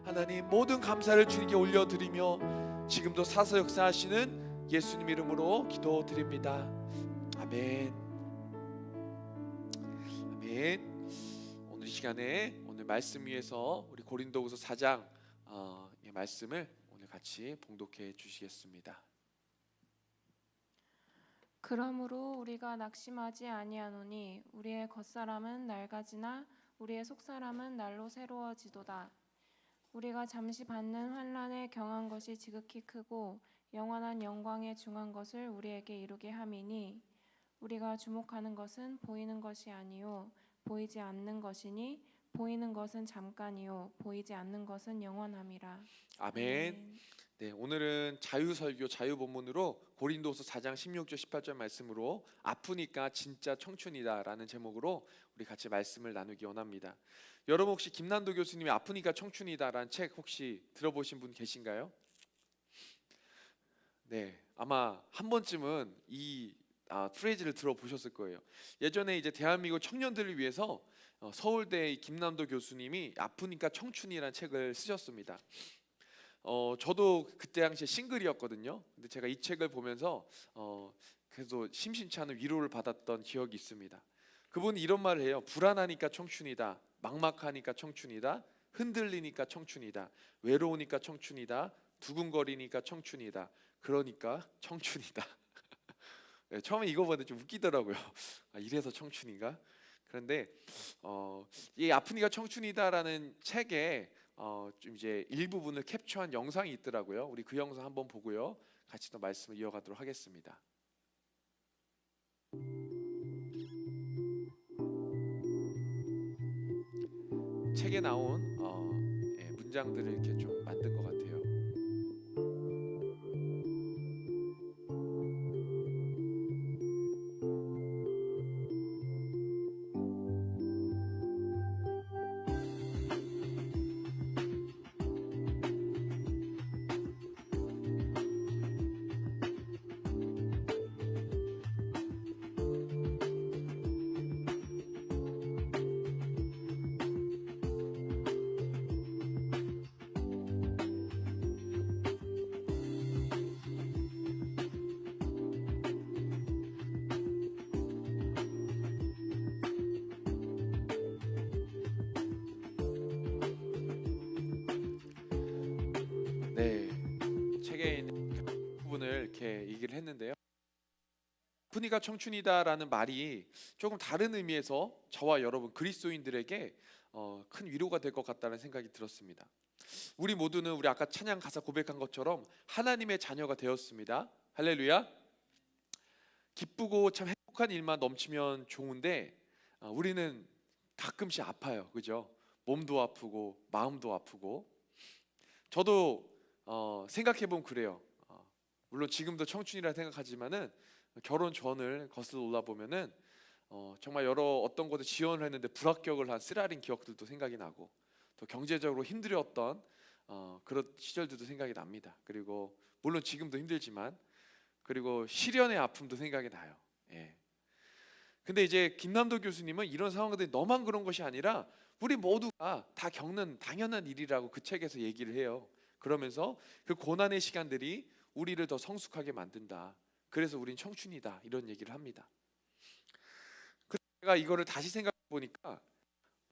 하나님 모든 감사를 주님께 올려드리며 지금도 사서 역사하시는 예수님 이름으로 기도드립니다. 아멘. 아멘. 오늘 이 시간에 오늘 말씀 위에서 우리 고린도후서 4장 말씀을 오늘 같이 봉독해 주시겠습니다. 그러므로 우리가 낙심하지 아니하노니 우리의 겉사람은 낡아지나 우리의 속사람은 날로 새로워지도다. 우리가 잠시 받는 환난에 경한 것이 지극히 크고 영원한 영광에 중한 것을 우리에게 이루게 함이니 우리가 주목하는 것은 보이는 것이 아니요 보이지 않는 것이니 보이는 것은 잠깐이요 보이지 않는 것은 영원함이라. 아멘. 네, 오늘은 자유설교 자유본문으로 고린도서 4장 16절 18절 말씀으로 아프니까 진짜 청춘이다라는 제목으로 우리 같이 말씀을 나누기 원합니다. 여러분 혹시 김난도 교수님이 아프니까 청춘이다라는 책 혹시 들어보신 분 계신가요? 네, 아마 한 번쯤은 이 프레이즈를 들어보셨을 거예요. 예전에 이제 대한민국 청년들을 위해서 서울대 김남도 교수님이 아프니까 청춘이라는 책을 쓰셨습니다. 저도 그때 당시에 싱글이었거든요. 근데 제가 이 책을 보면서 그래도 심심치 않은 위로를 받았던 기억이 있습니다. 그분이 이런 말을 해요. 불안하니까 청춘이다. 막막하니까 청춘이다. 흔들리니까 청춘이다. 외로우니까 청춘이다. 두근거리니까 청춘이다. 그러니까 청춘이다. 네, 처음에 이거 보는데 좀 웃기더라고요. 이래서 청춘인가? 그런데 이 아프니까 청춘이다라는 책에 좀 이제 일부분을 캡처한 영상이 있더라고요. 우리 그 영상 한번 보고요. 같이 또 말씀을 이어가도록 하겠습니다. 책에 나온 문장들을 이렇게 좀 만든 것 같아요. 네, 책에 있는 부분을 이렇게 얘기를 했는데요. 아프니까 청춘이다라는 말이 조금 다른 의미에서 저와 여러분 그리스도인들에게 큰 위로가 될 것 같다는 생각이 들었습니다. 우리 모두는 우리 아까 찬양 가사 고백한 것처럼 하나님의 자녀가 되었습니다. 할렐루야. 기쁘고 참 행복한 일만 넘치면 좋은데 우리는 가끔씩 아파요. 그죠? 몸도 아프고 마음도 아프고. 저도 생각해보면 그래요. 물론 지금도 청춘이라 생각하지만은 결혼 전을 거슬러 올라보면은 정말 어떤 곳에 지원을 했는데 불합격을 한 쓰라린 기억들도 생각이 나고 또 경제적으로 힘들었던 그런 시절들도 생각이 납니다. 그리고 물론 지금도 힘들지만 그리고 시련의 아픔도 생각이 나요. 예. 근데 이제 김남도 교수님은 이런 상황들이 너만 그런 것이 아니라 우리 모두가 다 겪는 당연한 일이라고 그 책에서 얘기를 해요. 그러면서 그 고난의 시간들이 우리를 더 성숙하게 만든다. 그래서 우린 청춘이다. 이런 얘기를 합니다. 제가 이거를 다시 생각해 보니까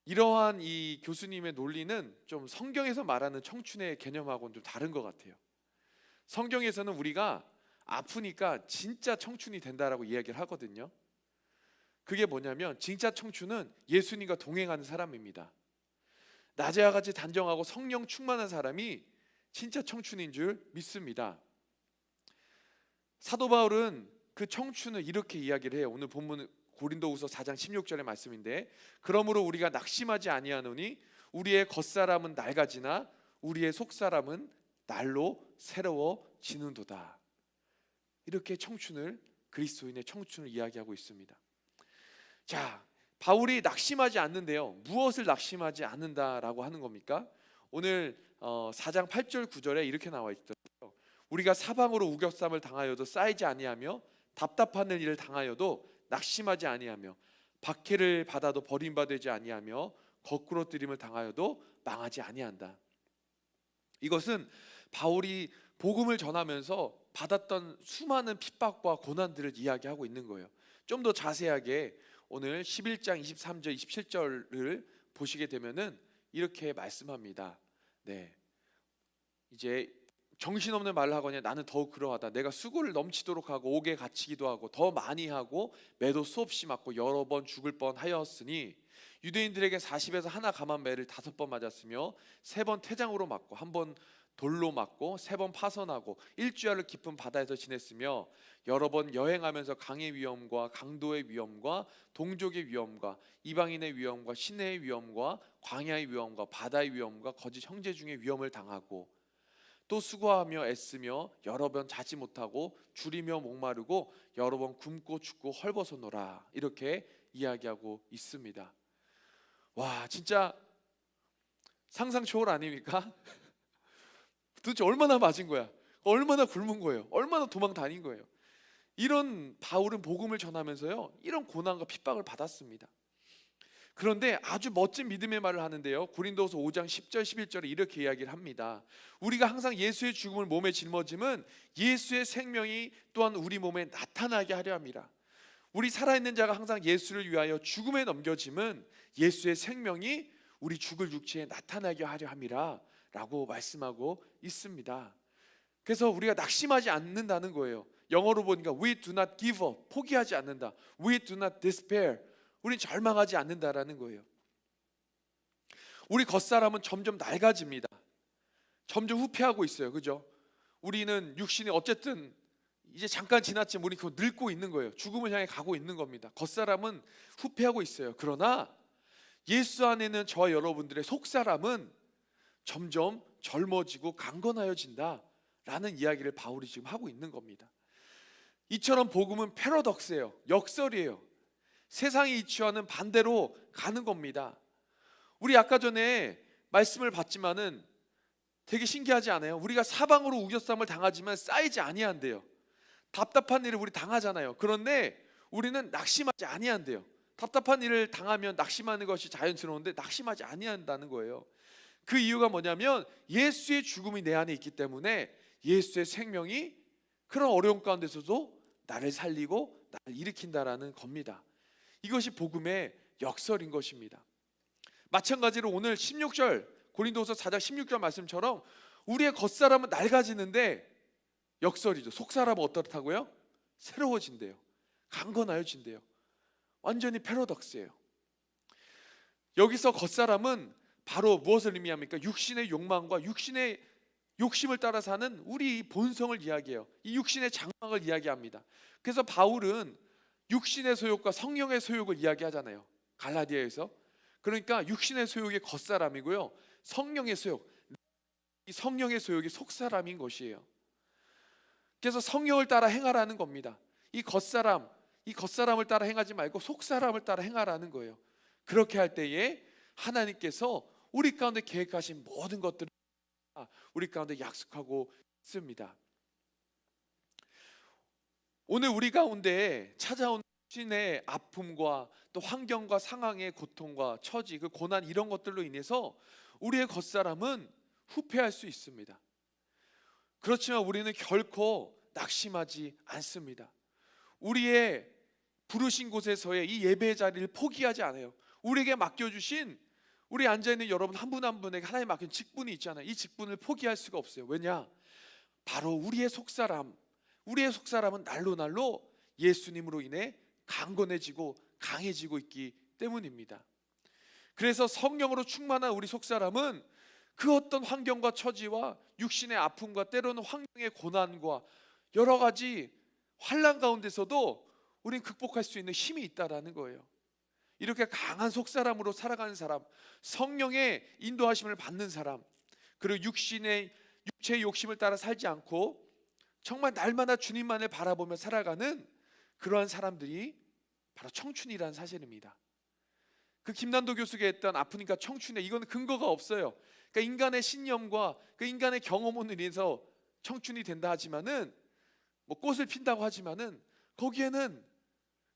이러한 이 교수님의 논리는 좀 성경에서 말하는 청춘의 개념하고는 좀 다른 것 같아요. 성경에서는 우리가 아프니까 진짜 청춘이 된다라고 이야기를 하거든요. 그게 뭐냐면 진짜 청춘은 예수님과 동행하는 사람입니다. 낮에와 같이 단정하고 성령 충만한 사람이 진짜 청춘인 줄 믿습니다. 사도 바울은 그 청춘을 이렇게 이야기를 해요. 오늘 본문 고린도후서 4장 16절의 말씀인데 그러므로 우리가 낙심하지 아니하노니 우리의 겉사람은 낡아지나 우리의 속사람은 날로 새로워지는도다. 이렇게 청춘을 그리스도인의 청춘을 이야기하고 있습니다. 자, 바울이 낙심하지 않는데요. 무엇을 낙심하지 않는다라고 하는 겁니까? 오늘 4장 8절 9절에 이렇게 나와 있더라고요. 우리가 사방으로 우겨쌈을 당하여도 쌓이지 아니하며 답답한 일을 당하여도 낙심하지 아니하며 박해를 받아도 버림받지 아니하며 거꾸로 뜨림을 당하여도 망하지 아니한다. 이것은 바울이 복음을 전하면서 받았던 수많은 핍박과 고난들을 이야기하고 있는 거예요. 좀 더 자세하게 오늘 11장 23절 27절을 보시게 되면은 이렇게 말씀합니다. 네, 이제 정신없는 말을 하거냐, 나는 더욱 그러하다. 내가 수고를 넘치도록 하고 옥에 갇히기도 하고 더 많이 하고 매도 수없이 맞고 여러 번 죽을 뻔하였으니, 유대인들에게 40에서 하나 감한 매를 5번 맞았으며 3번 태장으로 맞고 1번 돌로 맞고 3번 파선하고 일주일을 깊은 바다에서 지냈으며 여러 번 여행하면서 강의 위험과 강도의 위험과 동족의 위험과 이방인의 위험과 시내의 위험과 광야의 위험과 바다의 위험과 거짓 형제 중의 위험을 당하고 또 수고하며 애쓰며 여러 번 자지 못하고 줄이며 목마르고 여러 번 굶고 춥고 헐벗어노라, 이렇게 이야기하고 있습니다. 와, 진짜 상상 초월 아닙니까? 도대체 얼마나 맞은 거야? 얼마나 굶은 거예요? 얼마나 도망 다닌 거예요? 이런 바울은 복음을 전하면서요, 이런 고난과 핍박을 받았습니다. 그런데 아주 멋진 믿음의 말을 하는데요, 고린도후서 5장 10절 11절에 이렇게 이야기를 합니다. 우리가 항상 예수의 죽음을 몸에 짊어짐은 예수의 생명이 또한 우리 몸에 나타나게 하려 함이라. 우리 살아있는 자가 항상 예수를 위하여 죽음에 넘겨짐은 예수의 생명이 우리 죽을 육체에 나타나게 하려 함이라 라고 말씀하고 있습니다. 그래서 우리가 낙심하지 않는다는 거예요. 영어로 보니까 we do not give up, 포기하지 않는다. we do not despair, 우린 절망하지 않는다라는 거예요. 우리 겉사람은 점점 낡아집니다. 점점 후퇴하고 있어요. 그죠? 우리는 육신이 어쨌든 이제 잠깐 지났지만 우리 그거 늙고 있는 거예요. 죽음을 향해 가고 있는 겁니다. 겉사람은 후퇴하고 있어요. 그러나 예수 안에는 저와 여러분들의 속사람은 점점 젊어지고 강건하여진다 라는 이야기를 바울이 지금 하고 있는 겁니다. 이처럼 복음은 패러독스예요. 역설이에요. 세상의 이치와는 반대로 가는 겁니다. 우리 아까 전에 말씀을 봤지만은 되게 신기하지 않아요? 우리가 사방으로 우겨쌈을 당하지만 쌓이지 아니한대요. 답답한 일을 우리 당하잖아요. 그런데 우리는 낙심하지 아니한대요. 답답한 일을 당하면 낙심하는 것이 자연스러운데 낙심하지 아니한다는 거예요. 그 이유가 뭐냐면 예수의 죽음이 내 안에 있기 때문에 예수의 생명이 그런 어려움 가운데서도 나를 살리고 나를 일으킨다라는 겁니다. 이것이 복음의 역설인 것입니다. 마찬가지로 오늘 16절 고린도후서 4장 16절 말씀처럼 우리의 겉사람은 낡아지는데 역설이죠. 속사람은 어떻다고요? 새로워진대요. 강건하여진대요. 완전히 패러독스예요. 여기서 겉사람은 바로 무엇을 의미합니까? 육신의 욕망과 육신의 욕심을 따라 사는 우리 본성을 이야기해요. 이 육신의 장막을 이야기합니다. 그래서 바울은 육신의 소욕과 성령의 소욕을 이야기하잖아요. 갈라디아에서. 그러니까 육신의 소욕이 겉사람이고요, 성령의 소욕, 이 성령의 소욕이 속사람인 것이에요. 그래서 성령을 따라 행하라는 겁니다. 이 겉사람을 따라 행하지 말고 속사람을 따라 행하라는 거예요. 그렇게 할 때에 하나님께서 우리 가운데 계획하신 모든 것들을 우리 가운데 약속하고 있습니다. 오늘 우리 가운데 찾아온 신의 아픔과 또 환경과 상황의 고통과 처지, 그 고난, 이런 것들로 인해서 우리의 겉사람은 후퇴할 수 있습니다. 그렇지만 우리는 결코 낙심하지 않습니다. 우리의 부르신 곳에서의 이 예배의 자리를 포기하지 않아요. 우리에게 맡겨주신, 우리 앉아있는 여러분 한 분 한 분에게 하나님 맡긴 직분이 있잖아요. 이 직분을 포기할 수가 없어요. 왜냐? 바로 우리의 속사람은 날로 예수님으로 인해 강건해지고 강해지고 있기 때문입니다. 그래서 성령으로 충만한 우리 속사람은 그 어떤 환경과 처지와 육신의 아픔과 때로는 환경의 고난과 여러 가지 환난 가운데서도 우리는 극복할 수 있는 힘이 있다라는 거예요. 이렇게 강한 속사람으로 살아가는 사람, 성령의 인도하심을 받는 사람, 그리고 육체의 욕심을 따라 살지 않고 정말 날마다 주님만을 바라보며 살아가는 그러한 사람들이 바로 청춘이라는 사실입니다. 그 김난도 교수가 했던 아프니까 청춘에, 이건 근거가 없어요. 그러니까 인간의 신념과 그 인간의 경험으로 인해서 청춘이 된다 하지만은, 뭐 꽃을 핀다고 하지만은 거기에는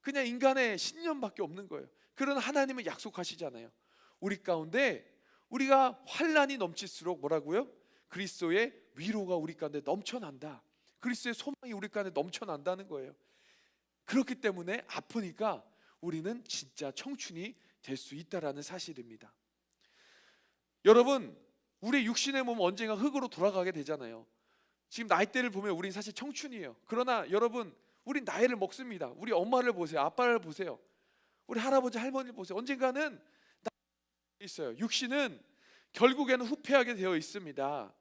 그냥 인간의 신념밖에 없는 거예요. 그런 하나님은 약속하시잖아요. 우리 가운데 우리가 환난이 넘칠수록 뭐라고요? 그리스도의 위로가 우리 가운데 넘쳐난다. 그리스도의 소망이 우리 가운데 넘쳐난다는 거예요. 그렇기 때문에 아프니까 우리는 진짜 청춘이 될 수 있다라는 사실입니다. 여러분, 우리 육신의 몸은 언젠가 흙으로 돌아가게 되잖아요. 지금 나이대를 보면 우린 사실 청춘이에요. 그러나 여러분, 우린 나이를 먹습니다. 우리 엄마를 보세요. 아빠를 보세요. 우리 할아버지 할머니를 보세요. 언젠가는 나이가 있어요. 육신은 결국에는 후퇴하게 되어 있습니다.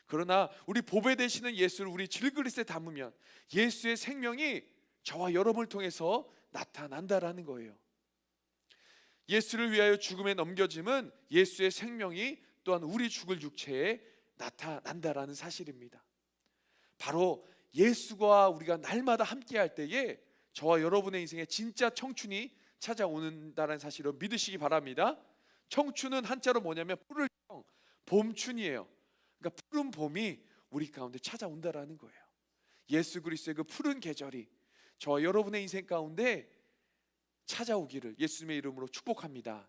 그러나 우리 보배 되시는 예수를 우리 질그릇에 담으면 예수의 생명이 저와 여러분을 통해서 나타난다라는 거예요. 예수를 위하여 죽음에 넘겨짐은 예수의 생명이 또한 우리 죽을 육체에 나타난다라는 사실입니다. 바로 예수와 우리가 날마다 함께할 때에 저와 여러분의 인생에 진짜 청춘이 찾아오는다는 사실을 믿으시기 바랍니다. 청춘은 한자로 뭐냐면 푸를 청, 봄춘이에요. 그러니까 푸른 봄이 우리 가운데 찾아온다라는 거예요. 예수 그리스도의 그 푸른 계절이 저와 여러분의 인생 가운데 찾아오기를 예수님의 이름으로 축복합니다.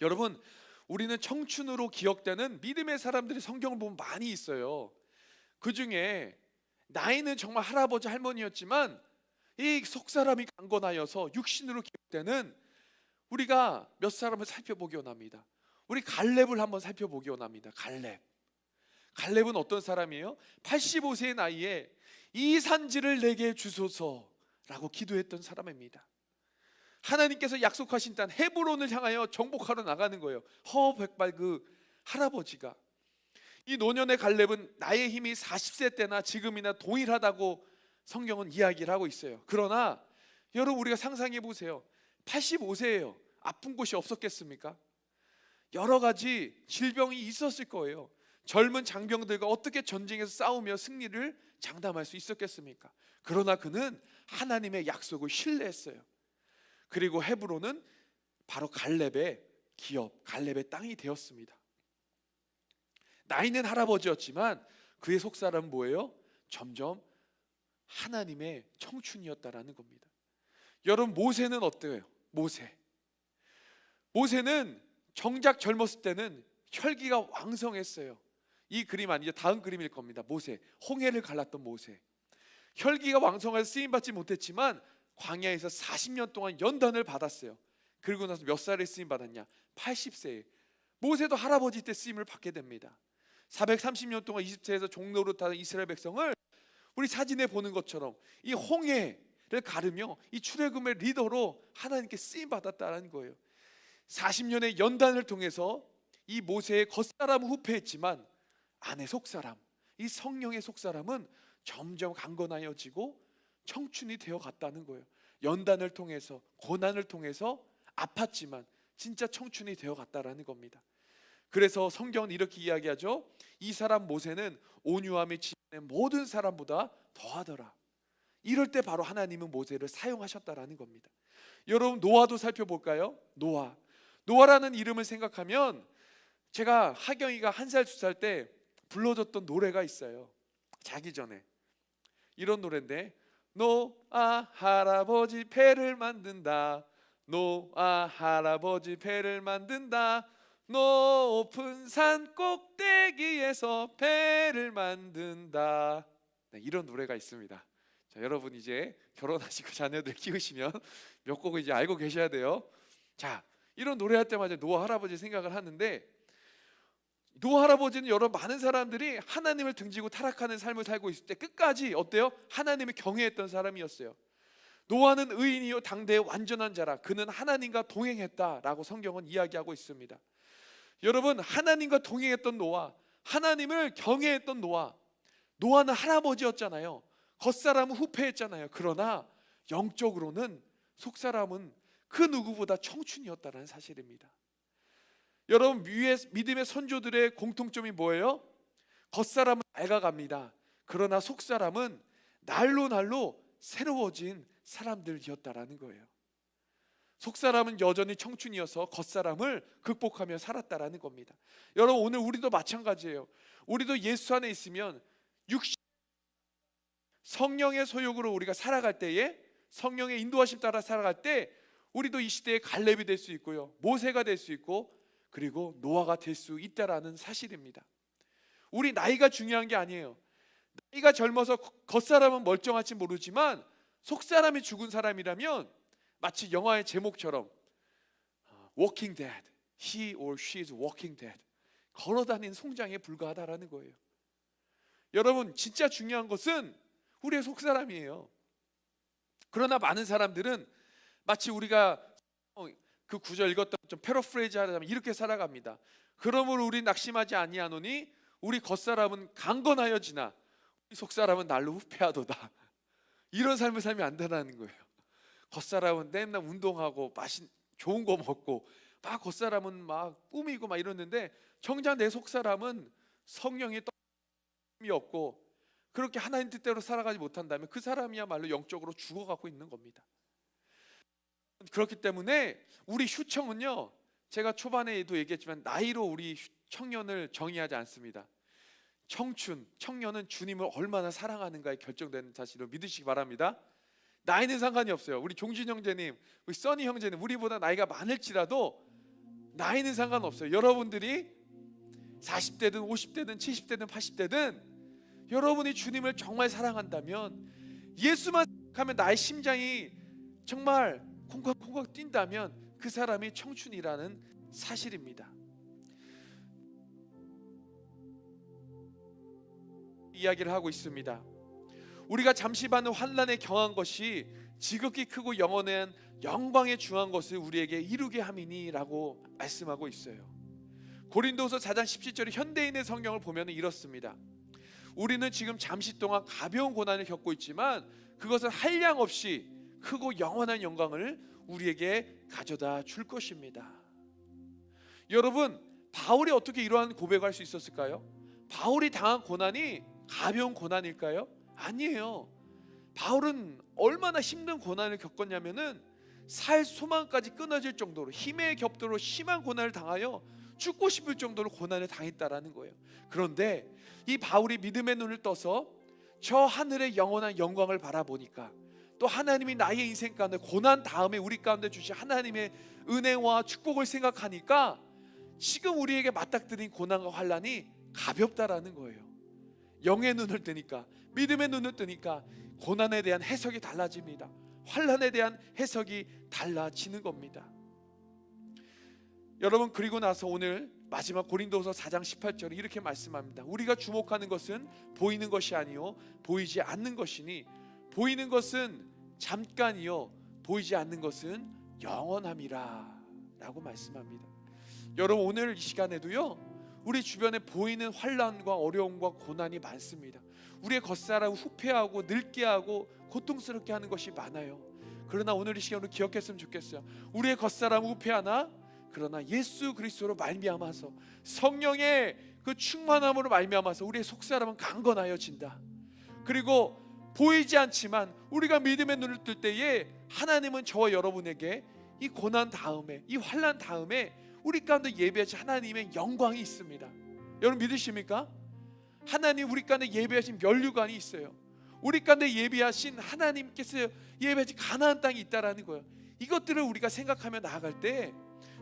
여러분, 우리는 청춘으로 기억되는 믿음의 사람들이 성경을 보면 많이 있어요. 그 중에 나이는 정말 할아버지 할머니였지만 이 속사람이 강건하여서 육신으로 기억되는 우리가 몇 사람을 살펴보기 원합니다. 우리 갈렙을 한번 살펴보기 원합니다. 갈렙은 어떤 사람이에요? 85세의 나이에 이 산지를 내게 주소서라고 기도했던 사람입니다. 하나님께서 약속하신 땅 헤브론을 향하여 정복하러 나가는 거예요. 허백발 그 할아버지가. 이 노년의 갈렙은 나의 힘이 40세 때나 지금이나 동일하다고 성경은 이야기를 하고 있어요. 그러나 여러분, 우리가 상상해 보세요. 85세예요. 아픈 곳이 없었겠습니까? 여러 가지 질병이 있었을 거예요. 젊은 장병들과 어떻게 전쟁에서 싸우며 승리를 장담할 수 있었겠습니까? 그러나 그는 하나님의 약속을 신뢰했어요. 그리고 헤브론은 바로 갈렙의 기업, 갈렙의 땅이 되었습니다. 나이는 할아버지였지만 그의 속사람은 뭐예요? 점점 하나님의 청춘이었다라는 겁니다. 여러분, 모세는 어때요? 모세는 정작 젊었을 때는 혈기가 왕성했어요. 이 그림 아니죠? 다음 그림일 겁니다. 모세, 홍해를 갈랐던 모세. 혈기가 왕성해서 쓰임받지 못했지만 광야에서 40년 동안 연단을 받았어요. 그리고 나서 몇 살에 쓰임 받았냐? 80세에. 모세도 할아버지 때 쓰임을 받게 됩니다. 430년 동안 이집트에서 종로로 타는 이스라엘 백성을 우리 사진에 보는 것처럼 이 홍해를 가르며 이 출애굽의 리더로 하나님께 쓰임 받았다는 거예요. 40년의 연단을 통해서 이 모세의 겉사람은 후패했지만 안의 속사람, 이 성령의 속사람은 점점 강건하여지고 청춘이 되어 갔다는 거예요. 연단을 통해서, 고난을 통해서 아팠지만 진짜 청춘이 되어 갔다라는 겁니다. 그래서 성경은 이렇게 이야기하죠. 이 사람 모세는 온유함이 지면의 모든 사람보다 더하더라. 이럴 때 바로 하나님은 모세를 사용하셨다라는 겁니다. 여러분, 노아도 살펴볼까요? 노아라는 이름을 생각하면 제가 하경이가 1살, 2살 때 불러줬던 노래가 있어요. 자기 전에. 이런 노래인데, 노아 할아버지 배를 만든다. 노아 할아버지 배를 만든다. 높은 산 꼭대기에서 배를 만든다. 네, 이런 노래가 있습니다. 자, 여러분 이제 결혼하시고 자녀들 키우시면 몇 곡을 이제 알고 계셔야 돼요. 자, 이런 노래할 때마다 노아 할아버지 생각을 하는데, 노아 할아버지는 여러 많은 사람들이 하나님을 등지고 타락하는 삶을 살고 있을 때 끝까지 어때요? 하나님을 경외했던 사람이었어요. 노아는 의인이요 당대의 완전한 자라. 그는 하나님과 동행했다라고 성경은 이야기하고 있습니다. 여러분, 하나님과 동행했던 노아, 하나님을 경외했던 노아는 할아버지였잖아요. 겉사람은 후패했잖아요. 그러나 영적으로는 속사람은 그 누구보다 청춘이었다는 사실입니다. 여러분, 믿음의 선조들의 공통점이 뭐예요? 겉사람은 낡아갑니다. 그러나 속사람은 날로 새로워진 사람들이었다라는 거예요. 속사람은 여전히 청춘이어서 겉사람을 극복하며 살았다라는 겁니다. 여러분, 오늘 우리도 마찬가지예요. 우리도 예수 안에 있으면 성령의 소욕으로 우리가 살아갈 때에, 성령의 인도하심 따라 살아갈 때 우리도 이 시대의 갈렙이 될 수 있고요, 모세가 될 수 있고, 그리고 노아가 될 수 있다라는 사실입니다. 우리 나이가 중요한 게 아니에요. 나이가 젊어서 겉사람은 멀쩡할지 모르지만 속사람이 죽은 사람이라면 마치 영화의 제목처럼 Walking Dead, he or she is walking dead, 걸어다니는 송장에 불과하다라는 거예요. 여러분, 진짜 중요한 것은 우리의 속사람이에요. 그러나 많은 사람들은 마치 우리가 그 구절 읽었던 좀 패러프레이즈 하자면 이렇게 살아갑니다. 그러므로 우리 낙심하지 아니하노니 우리 겉사람은 강건하여지나 우리 속사람은 날로 후패하도다. 이런 삶을 살면 안 된다는 거예요. 겉사람은 맨날 운동하고 좋은 거 먹고 막 겉사람은 막 꾸미고 막 이러는데 정작 내 속사람은 성령이 힘이 없고 그렇게 하나님 뜻대로 살아가지 못한다면 그 사람이야말로 영적으로 죽어가고 있는 겁니다. 그렇기 때문에 우리 휴청은요, 제가 초반에도 얘기했지만 나이로 우리 청년을 정의하지 않습니다. 청년은 주님을 얼마나 사랑하는가에 결정되는 사실을 믿으시기 바랍니다. 나이는 상관이 없어요. 우리 종진 형제님, 우리 써니 형제님, 우리보다 나이가 많을지라도 나이는 상관없어요. 여러분들이 40대든 50대든 70대든 80대든 여러분이 주님을 정말 사랑한다면, 예수만 생각하면 나의 심장이 정말 콩깍콩깍 뛴다면 그 사람이 청춘이라는 사실입니다. 이야기를 하고 있습니다. 우리가 잠시 받는 환난에 경한 것이 지극히 크고 영원한 영광에 중한 것을 우리에게 이루게 함이니라고 말씀하고 있어요. 고린도서 4장 17절에 현대인의 성경을 보면 이렇습니다. 우리는 지금 잠시 동안 가벼운 고난을 겪고 있지만 그것은 한량 없이 크고 영원한 영광을 우리에게 가져다 줄 것입니다. 여러분, 바울이 어떻게 이러한 고백을 할 수 있었을까요? 바울이 당한 고난이 가벼운 고난일까요? 아니에요. 바울은 얼마나 힘든 고난을 겪었냐면은 살 소망까지 끊어질 정도로 힘의 격도로 심한 고난을 당하여 죽고 싶을 정도로 고난을 당했다라는 거예요. 그런데 이 바울이 믿음의 눈을 떠서 저 하늘의 영원한 영광을 바라보니까, 또 하나님이 나의 인생 가운데 고난 다음에 우리 가운데 주신 하나님의 은혜와 축복을 생각하니까 지금 우리에게 맞닥뜨린 고난과 환난이 가볍다라는 거예요. 영의 눈을 뜨니까, 믿음의 눈을 뜨니까 고난에 대한 해석이 달라집니다. 환난에 대한 해석이 달라지는 겁니다. 여러분, 그리고 나서 오늘 마지막 고린도서 4장 18절에 이렇게 말씀합니다. 우리가 주목하는 것은 보이는 것이 아니요 보이지 않는 것이니 보이는 것은 잠깐이요 보이지 않는 것은 영원함이라 라고 말씀합니다. 여러분, 오늘 이 시간에도요 우리 주변에 보이는 환난과 어려움과 고난이 많습니다. 우리의 겉사람 후패하고 늙게 하고 고통스럽게 하는 것이 많아요. 그러나 오늘 이 시간으로 기억했으면 좋겠어요. 우리의 겉사람 후패하나 그러나 예수 그리스도로 말미암아서 성령의 그 충만함으로 말미암아서 우리의 속사람은 강건하여진다. 그리고 보이지 않지만 우리가 믿음의 눈을 뜰 때에 하나님은 저와 여러분에게 이 고난 다음에, 이 환난 다음에 우리 가운데 예배하신 하나님의 영광이 있습니다. 여러분 믿으십니까? 하나님 우리 가운데 예배하신 면류관이 있어요. 우리 가운데 예배하신 하나님께서 예배하신 가나안 땅이 있다라는 거예요. 이것들을 우리가 생각하며 나아갈 때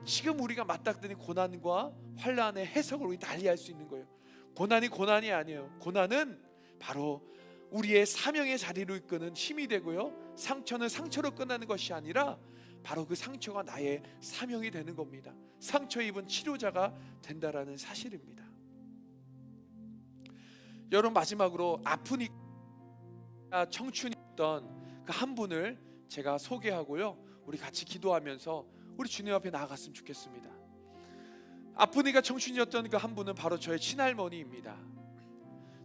지금 우리가 맞닥뜨린 고난과 환난의 해석을 우리 달리할 수 있는 거예요. 고난이 고난이 아니에요. 고난은 바로 우리의 사명의 자리로 이끄는 힘이 되고요, 상처는 상처로 끝나는 것이 아니라 바로 그 상처가 나의 사명이 되는 겁니다. 상처 입은 치료자가 된다라는 사실입니다. 여러분, 마지막으로 아프니까 청춘이었던 그 한 분을 제가 소개하고요, 우리 같이 기도하면서 우리 주님 앞에 나아갔으면 좋겠습니다. 아프니까 청춘이었던 그 한 분은 바로 저의 친할머니입니다.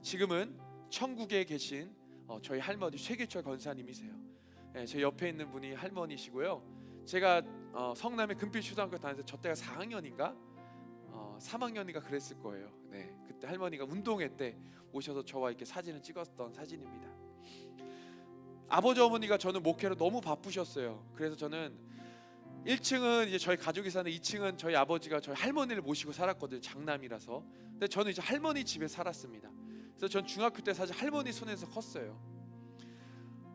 지금은 천국에 계신 저희 할머니 최계철 권사님이세요. 제 옆에 있는 분이 할머니시고요. 제가 성남의 금빛초등학교 다니면서 저 때가 4학년인가 3학년인가 그랬을 거예요. 네, 그때 할머니가 운동회 때 오셔서 저와 이렇게 사진을 찍었던 사진입니다. 아버지 어머니가 저는 목회로 너무 바쁘셨어요. 그래서 저는 1층은 이제 저희 가족이 사는 2층은 저희 아버지가 저희 할머니를 모시고 살았거든요. 장남이라서. 근데 저는 이제 할머니 집에 살았습니다. 그래서 전 중학교 때 사실 할머니 손에서 컸어요.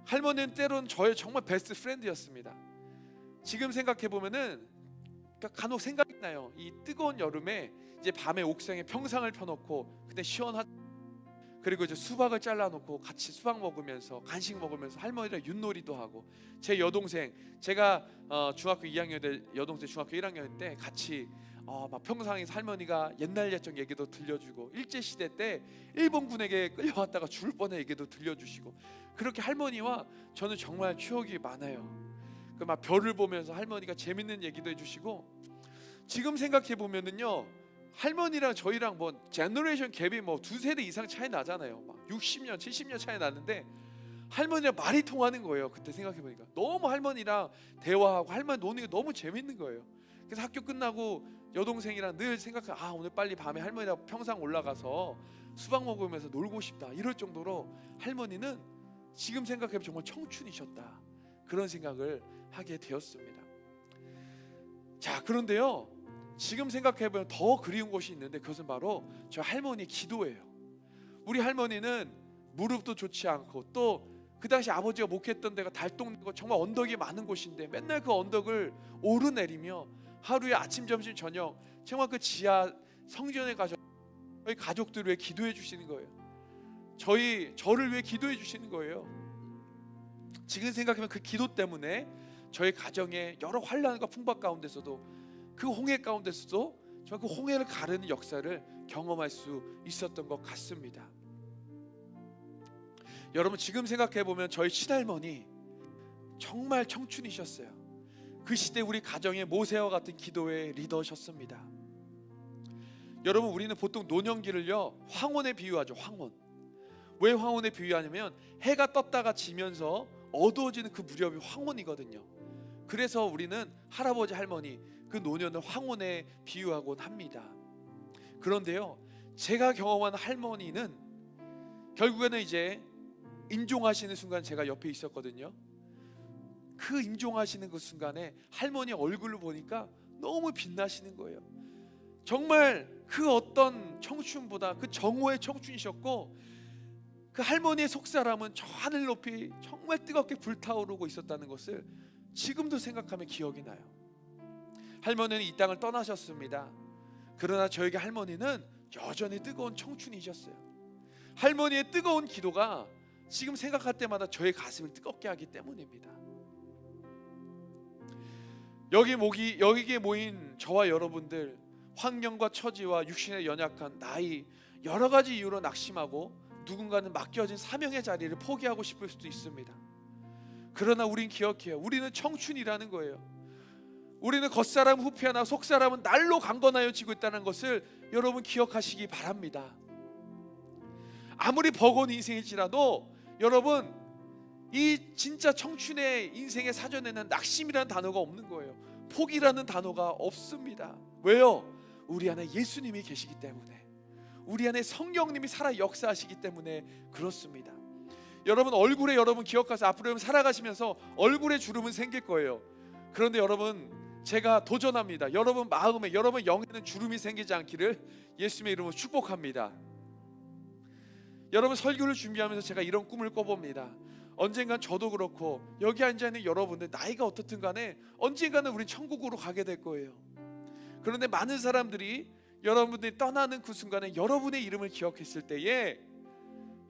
할머니는 때로는 저의 정말 베스트 프렌드였습니다. 지금 생각해 보면은 간혹 생각이 나요. 이 뜨거운 여름에 이제 밤에 옥상에 평상을 펴놓고 근데 시원하 그리고 이제 수박을 잘라놓고 같이 수박 먹으면서 간식 먹으면서 할머니랑 윷놀이도 하고 제 여동생 제가 중학교 2학년 때 여동생 중학교 1학년 때 같이 막 평상에서 할머니가 옛날 옛적 얘기도 들려주고 일제 시대 때 일본군에게 끌려왔다가 죽을 뻔한 얘기도 들려주시고 그렇게 할머니와 저는 정말 추억이 많아요. 그 막 별을 보면서 할머니가 재밌는 얘기도 해주시고 지금 생각해 보면은요. 할머니랑 저희랑 뭐 제너레이션 갭이 뭐 두세대 이상 차이 나잖아요. 막 60년, 70년 차이 나는데 할머니랑 말이 통하는 거예요. 그때 생각해 보니까 너무 할머니랑 대화하고 할머니 노는 게 너무 재밌는 거예요. 그래서 학교 끝나고 여동생이랑 늘 생각해 오늘 빨리 밤에 할머니랑 평상 올라가서 수박 먹으면서 놀고 싶다 이럴 정도로 할머니는 지금 생각해 보면 정말 청춘이셨다 그런 생각을 하게 되었습니다. 자, 그런데요. 지금 생각해보면 더 그리운 곳이 있는데 그것은 바로 저 할머니 기도예요. 우리 할머니는 무릎도 좋지 않고 또 그 당시 아버지가 목회했던 데가 달동네고 정말 언덕이 많은 곳인데 맨날 그 언덕을 오르내리며 하루에 아침 점심 저녁 정말 그 지하 성전에 가서 저희 가족들을 위해 기도해 주시는 거예요. 저를 위해 기도해 주시는 거예요. 지금 생각하면 그 기도 때문에 저희 가정의 여러 환난과 풍박 가운데서도 그 홍해 가운데서도 저 그 홍해를 가르는 역사를 경험할 수 있었던 것 같습니다. 여러분 지금 생각해 보면 저희 친할머니 정말 청춘이셨어요. 그 시대 우리 가정의 모세와 같은 기도의 리더셨습니다. 여러분 우리는 보통 노년기를요 황혼에 비유하죠. 황혼. 왜 황혼에 비유하냐면 해가 떴다가 지면서 어두워지는 그 무렵이 황혼이거든요. 그래서 우리는 할아버지 할머니 그 노년을 황혼에 비유하곤 합니다. 그런데요 제가 경험한 할머니는 결국에는 이제 임종하시는 순간 제가 옆에 있었거든요. 그 임종하시는 그 순간에 할머니 얼굴을 보니까 너무 빛나시는 거예요. 정말 그 어떤 청춘보다 그 정오의 청춘이셨고 그 할머니의 속사람은 저 하늘 높이 정말 뜨겁게 불타오르고 있었다는 것을 지금도 생각하면 기억이 나요. 할머니는 이 땅을 떠나셨습니다. 그러나 저에게 할머니는 여전히 뜨거운 청춘이셨어요. 할머니의 뜨거운 기도가 지금 생각할 때마다 저의 가슴을 뜨겁게 하기 때문입니다. 여기에 모인 저와 여러분들 환경과 처지와 육신의 연약한 나이 여러 가지 이유로 낙심하고 누군가는 맡겨진 사명의 자리를 포기하고 싶을 수도 있습니다. 그러나 우린 기억해요. 우리는 청춘이라는 거예요. 우리는 겉사람 후피하나 속사람은 날로 강건하여 지고 있다는 것을 여러분 기억하시기 바랍니다. 아무리 버거운 인생일지라도 여러분 이 진짜 청춘의 인생의 사전에는 낙심이라는 단어가 없는 거예요. 포기라는 단어가 없습니다. 왜요? 우리 안에 예수님이 계시기 때문에, 우리 안에 성령님이 살아 역사하시기 때문에 그렇습니다. 여러분 얼굴에 여러분 기억하세요. 앞으로 여러분 살아가시면서 얼굴에 주름은 생길 거예요. 그런데 여러분 제가 도전합니다. 여러분 마음에 여러분 영에는 주름이 생기지 않기를 예수님의 이름으로 축복합니다. 여러분 설교를 준비하면서 제가 이런 꿈을 꿔봅니다. 언젠간 저도 그렇고 여기 앉아있는 여러분들 나이가 어떻든 간에 언젠가는 우린 천국으로 가게 될 거예요. 그런데 많은 사람들이 여러분들이 떠나는 그 순간에 여러분의 이름을 기억했을 때에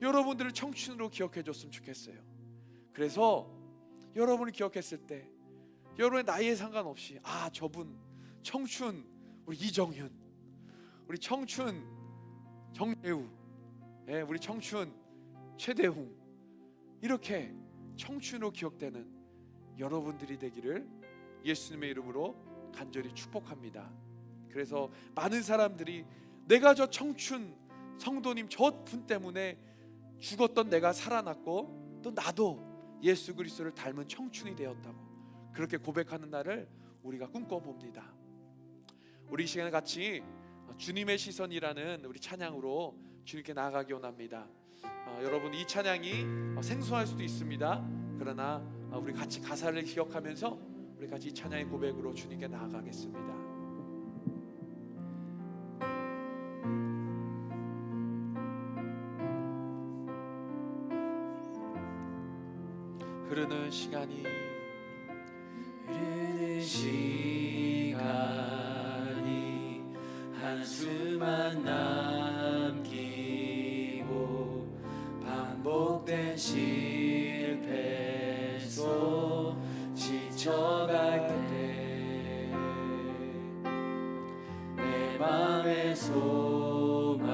여러분들을 청춘으로 기억해 줬으면 좋겠어요. 그래서 여러분을 기억했을 때 여러분의 나이에 상관없이 저분 청춘 우리 이정현, 우리 청춘 정대우, 우리 청춘 최대웅, 이렇게 청춘으로 기억되는 여러분들이 되기를 예수님의 이름으로 간절히 축복합니다. 그래서 많은 사람들이 내가 저 청춘 성도님 저 분 때문에 죽었던 내가 살아났고 또 나도 예수 그리스도를 닮은 청춘이 되었다고 그렇게 고백하는 날을 우리가 꿈꿔봅니다. 우리 이 시간에 같이 주님의 시선이라는 우리 찬양으로 주님께 나아가기 원합니다. 여러분 이 찬양이 생소할 수도 있습니다. 그러나 우리 같이 가사를 기억하면서 우리 같이 이 찬양의 고백으로 주님께 나아가겠습니다. 흐르는 시간이 한숨 실패소 지쳐갈 때 내 맘의 소망이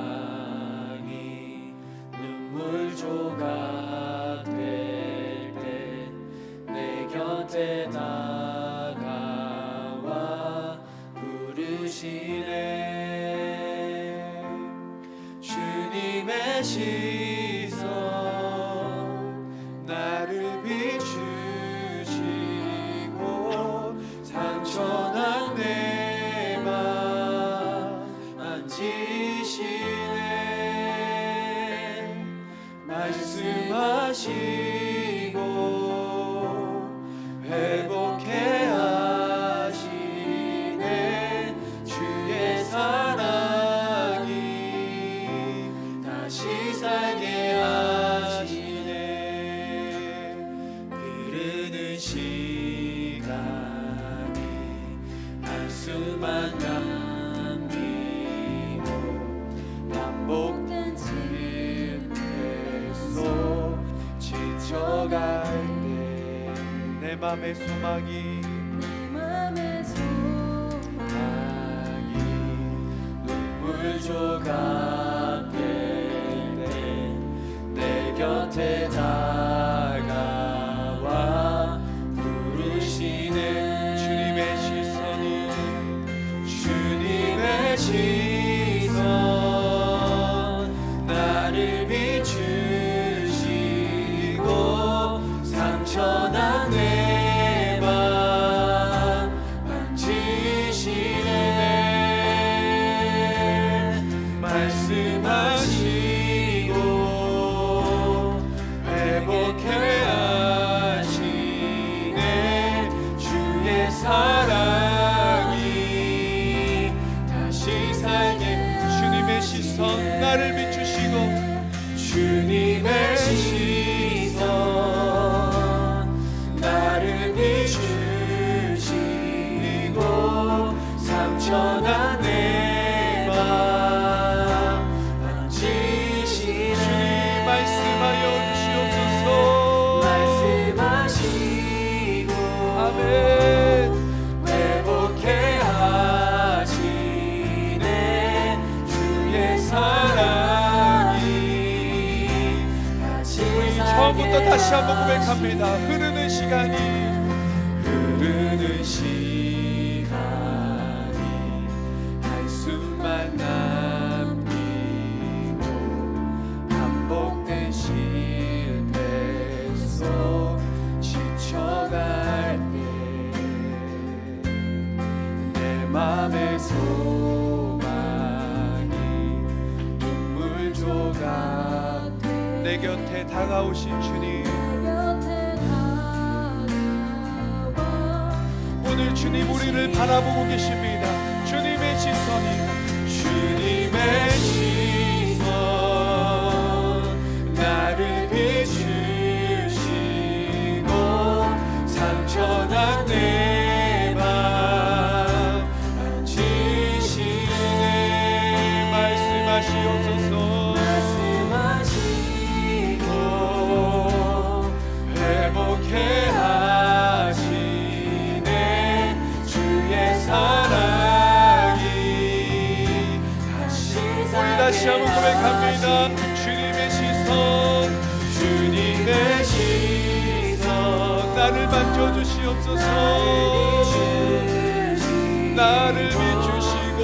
눈물 조각 될 때 내 곁에 다가와 부르시네. 주님의 시선 나를 비추시고 상처난 내 맘 만지시네. 말씀하시고 회복해 하시네. 주의 사랑이 다시 살게 하시네. 흐르는 시간이 한숨만 남기고 반복된 실패소 지쳐갈 때 내 맘의 소망이 눈물 조각 될 때 내 곁에 다가와 부르시네. 주님의 시선이 주님의 시선 나를 비추시고 상처난 내 맘 만지시네. 말씀하시고 회복해 하시네. 주의 사랑이 다시 살게. 주님의 시선 나를 비추시고 주님의 시선 나를 비추시고 상처난 내 맘 만지시네. 주님 말씀하여 주시옵소서. 말씀하시고 아멘 회복해 하시네. 주의 사랑이 다시 처음부터 다시 한번 고백합니다. 흐르는 시간이 한숨만 남기고 반복된 실패소 지쳐갈 때 내 맘의 소망이 눈물 조각 내 곁에 다가오신 주님, 오늘 주님 우리를 바라보고 계십니다. 주님의 시선이 주님의 시선 나를 비추시고 상처난 내 맘 만지시네. 말씀하시옵소서. 말씀하시고 회복해 하시네. 주의 사랑이 다시 한번 고백합니다. 주님의 시선, 주님의 시선 나를 만져주시옵소서. 나를 비추시고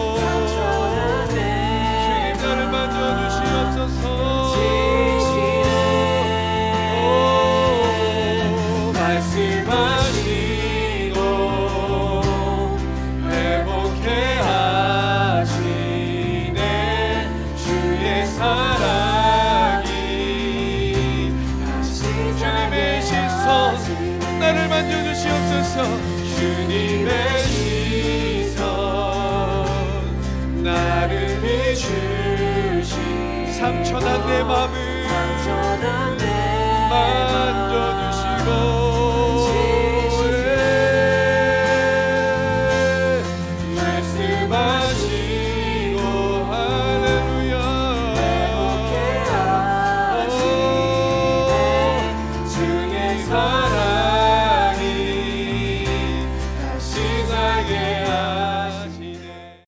주님 나를 만져주시옵소서. 말씀하시고 회복해 하시네. 주의 사랑이 다시 주님의 시선 나를 만져주시옵소서. 주님의 시선 나를 비추시 상처난 내 맘을 상처난 내 맘